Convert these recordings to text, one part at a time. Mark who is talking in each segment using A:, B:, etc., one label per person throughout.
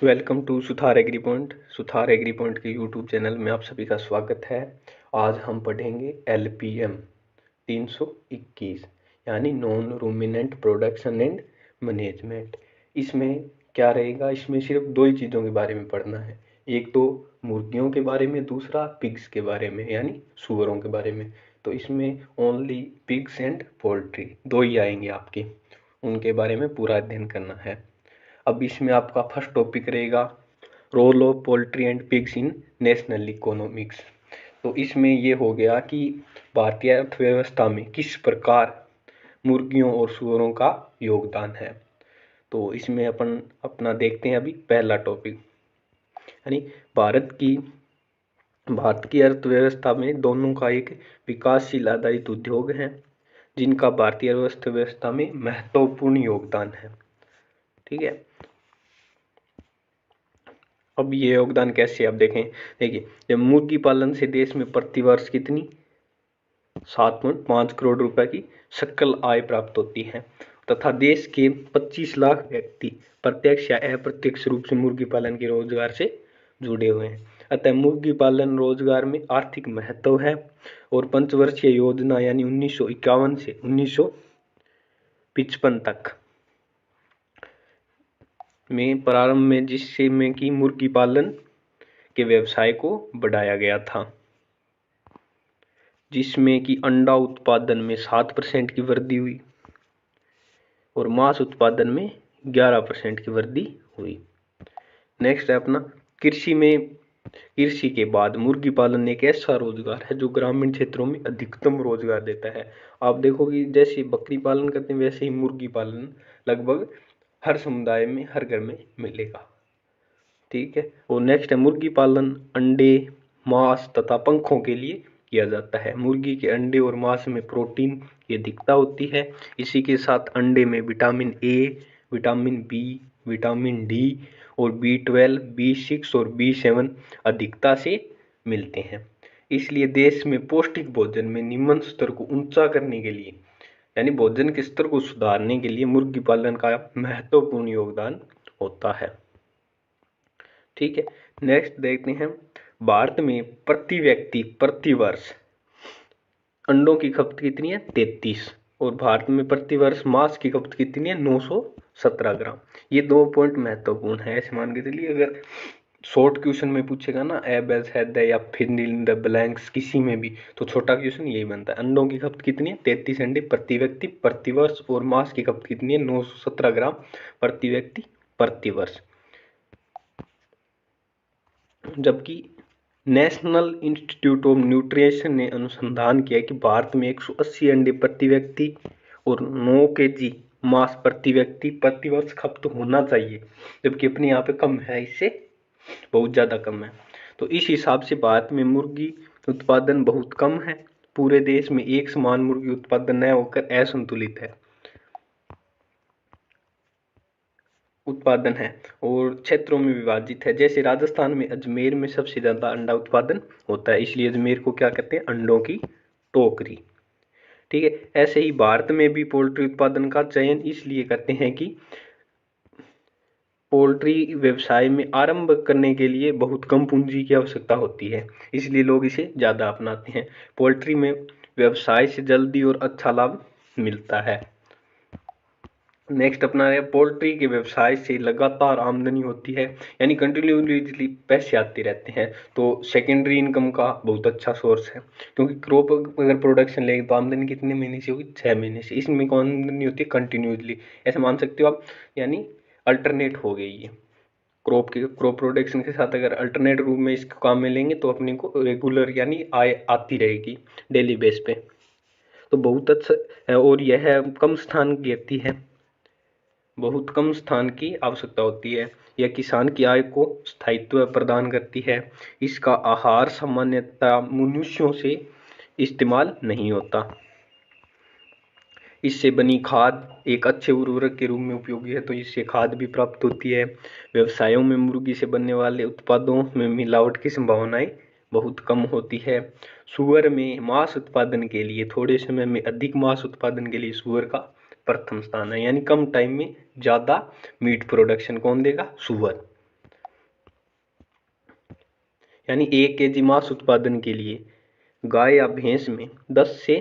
A: Welcome to Suthar agri point. Suthar agri point के YouTube channel में आप सभी का स्वागत है। आज हम पढ़ेंगे LPM 321 यानी non ruminant production and management. इसमें क्या रहेगा, इसमें सिर्फ दो ही चीज़ों के बारे में पढ़ना है। एक तो मुर्गियों के बारे में, दूसरा पिग्स के बारे में यानी सूअरों के बारे में। तो इसमें ओनली पिग्स एंड पोल्ट्री दो ही आएंगे आपके, उनके बारे में पूरा अध्ययन करना है। अब इसमें आपका फर्स्ट टॉपिक रहेगा role of poultry and pigs in national economics. तो इसमें ये हो गया कि भारतीय अर्थव्यवस्था में किस प्रकार मुर्गियों और सूअरों का योगदान है। तो इसमें अपन अपना देखते हैं अभी पहला टॉपिक, यानी भारत की अर्थव्यवस्था में दोनों का एक विकासशील आधारित उद्योग है जिनका भारतीय अर्थव्यवस्था में महत्वपूर्ण योगदान है। ठीक है, अब ये योगदान कैसे आप देखें। देखिए, जब मुर्गी पालन से देश में प्रतिवर्ष कितनी 7.5 करोड़ रुपए की सकल आय प्राप्त होती है तथा देश के 25 लाख व्यक्ति प्रत्यक्ष या अप्रत्यक्ष रूप से मुर्गी पालन के रोजगार से जुड़े हुए हैं। अतः मुर्गी पालन रोजगार में आर्थिक महत्व है और पंचवर्षीय योजना यानी 1951 से 1955 तक में प्रारंभ में जिससे में कि मुर्गी पालन के व्यवसाय को बढ़ाया गया था, जिसमें कि अंडा उत्पादन में 7% की वृद्धि हुई और मांस उत्पादन में 11% की वृद्धि हुई। नेक्स्ट है अपना कृषि के बाद मुर्गी पालन एक ऐसा रोजगार है जो ग्रामीण क्षेत्रों में अधिकतम रोजगार देता है। आप देखोगे जैसे बकरी पालन करते हैं वैसे ही मुर्गी पालन लगभग हर समुदाय में, हर घर में मिलेगा। ठीक है, और नेक्स्ट है मुर्गी पालन अंडे, मांस तथा पंखों के लिए किया जाता है। मुर्गी के अंडे और मांस में प्रोटीन की अधिकता होती है। इसी के साथ अंडे में vitamin A, vitamin B, vitamin D और B12, B6 और B7 अधिकता से मिलते हैं। इसलिए देश में पौष्टिक भोजन में निम्न स्तर को ऊंचा करने के लिए यानी भोजन के स्तर को सुधारने के लिए मुर्गी पालन का महत्वपूर्ण योगदान होता है। ठीक है, नेक्स्ट देखते हैं भारत में प्रति व्यक्ति प्रति वर्ष अंडों की खपत कितनी है 33 और भारत में प्रति वर्ष मांस की खपत कितनी है 917 ग्राम। ये दो पॉइंट महत्वपूर्ण है। ऐसे मान के चलिए अगर शॉर्ट क्वेश्चन में पूछेगा ना एब एज हैड या फिल इन द ब्लैंक्स किसी में भी, तो छोटा क्वेश्चन यही बनता है। अंडों की खपत कितनी है 33 अंडे प्रति व्यक्ति प्रति वर्ष और मांस की खपत कितनी है 917 ग्राम प्रति व्यक्ति प्रति वर्ष। जबकि नेशनल इंस्टीट्यूट ऑफ न्यूट्रिशन ने अनुसंधान किया कि भारत में 180 अंडे प्रति व्यक्ति और 9 kg मांस प्रति व्यक्ति प्रति वर्ष खपत होना चाहिए, जबकि अपने यहाँ पे कम है, इससे बहुत ज़्यादा कम है। तो इस हिसाब से भारत में मुर्गी उत्पादन बहुत कम है। पूरे देश में एक समान मुर्गी उत्पादन न होकर असंतुलित है उत्पादन है और क्षेत्रों में विभाजित है। जैसे राजस्थान में अजमेर में सबसे ज़्यादा अंडा उत्पादन होता है, इसलिए अजमेर को क्या कहते हैं अंडों की टोकरी। ठीक है, ऐसे ही भारत में भी पोल्ट्री उत्पादन का चयन इसलिए करते हैं कि पोल्ट्री व्यवसाय में आरंभ करने के लिए बहुत कम पूंजी की आवश्यकता होती है, इसलिए लोग इसे ज़्यादा अपनाते हैं। पोल्ट्री में व्यवसाय से जल्दी और अच्छा लाभ मिलता है। नेक्स्ट अपना है पोल्ट्री के व्यवसाय से लगातार आमदनी होती है, यानी कंटिन्यूसली पैसे आते रहते हैं। तो सेकेंडरी इनकम का बहुत अच्छा सोर्स है, क्योंकि क्रॉप अगर प्रोडक्शन लेंगे तो आमदनी कितने महीने से होगी 6 महीने से। इसमें कौन आमदनी होती है कंटिन्यूसली, ऐसे मान सकते हो आप, यानी अल्टरनेट हो गई ये क्रॉप प्रोडक्शन के साथ। अगर अल्टरनेट रूप में इसको काम में लेंगे तो अपने को रेगुलर यानी आय आती रहेगी डेली बेस पे। तो बहुत अच्छा है और यह कम स्थान घेरती है, बहुत कम स्थान की आवश्यकता होती है। यह किसान की आय को स्थायित्व प्रदान करती है। इसका आहार सामान्यतः मनुष्यों से इस्तेमाल नहीं होता। इससे बनी खाद एक अच्छे उर्वरक के रूप में उपयोगी है, तो इससे खाद भी प्राप्त होती है। व्यवसायों में मुर्गी से बनने वाले उत्पादों में मिलावट की संभावनाएं बहुत कम होती है। सूअर में मांस उत्पादन के लिए थोड़े समय में अधिक मांस उत्पादन के लिए सूअर का प्रथम स्थान है, यानी कम टाइम में ज़्यादा मीट प्रोडक्शन कौन देगा सूअर। यानी 1 केजी मांस उत्पादन के लिए गाय या भैंस में 10 से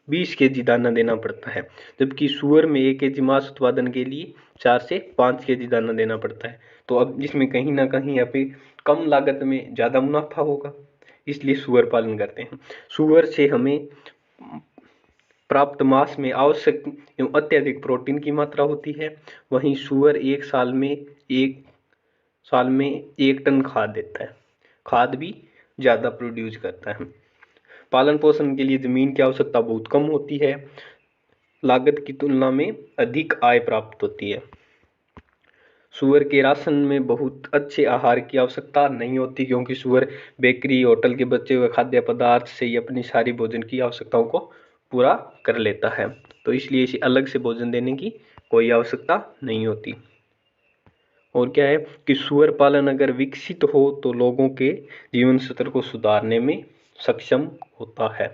A: 20 केजी दाना देना पड़ता है, जबकि सुअर में 1 केजी मांस उत्पादन के लिए 4 से 5 केजी दाना देना पड़ता है। तो अब इसमें कहीं ना कहीं यहाँ पे कम लागत में ज़्यादा मुनाफा होगा, इसलिए सुअर पालन करते हैं। सुअर से हमें प्राप्त मांस में आवश्यक एवं अत्यधिक प्रोटीन की मात्रा होती है। वहीं सुअर एक साल में 1 टन खाद देता है, खाद भी ज़्यादा प्रोड्यूस करता है। पालन पोषण के लिए जमीन की आवश्यकता बहुत कम होती है, लागत की तुलना में अधिक आय प्राप्त होती है। सुअर के राशन में बहुत अच्छे आहार की आवश्यकता नहीं होती, क्योंकि सुअर बेकरी होटल के बचे हुए खाद्य पदार्थ से ही अपनी सारी भोजन की आवश्यकताओं को पूरा कर लेता है, तो इसलिए इसे अलग से भोजन देने की कोई आवश्यकता नहीं होती। और क्या है कि सुअर पालन अगर विकसित हो तो लोगों के जीवन स्तर को सुधारने में सक्षम होता है।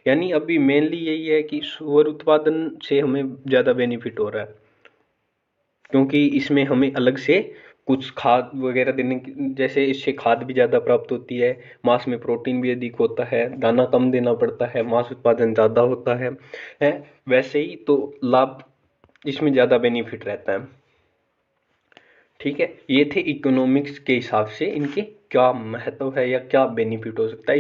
A: यानी अभी मेनली यही है कि सुअर उत्पादन से हमें ज़्यादा बेनिफिट हो रहा है, क्योंकि इसमें हमें अलग से कुछ खाद वगैरह देने की, जैसे इससे खाद भी ज़्यादा प्राप्त होती है, मांस में प्रोटीन भी अधिक होता है, दाना कम देना पड़ता है, मांस उत्पादन ज़्यादा होता है वैसे ही तो लाभ इसमें ज़्यादा बेनिफिट रहता है। ठीक है, ये थे इकोनॉमिक्स के हिसाब से इनके क्या महत्व है या क्या बेनिफिट हो सकता है।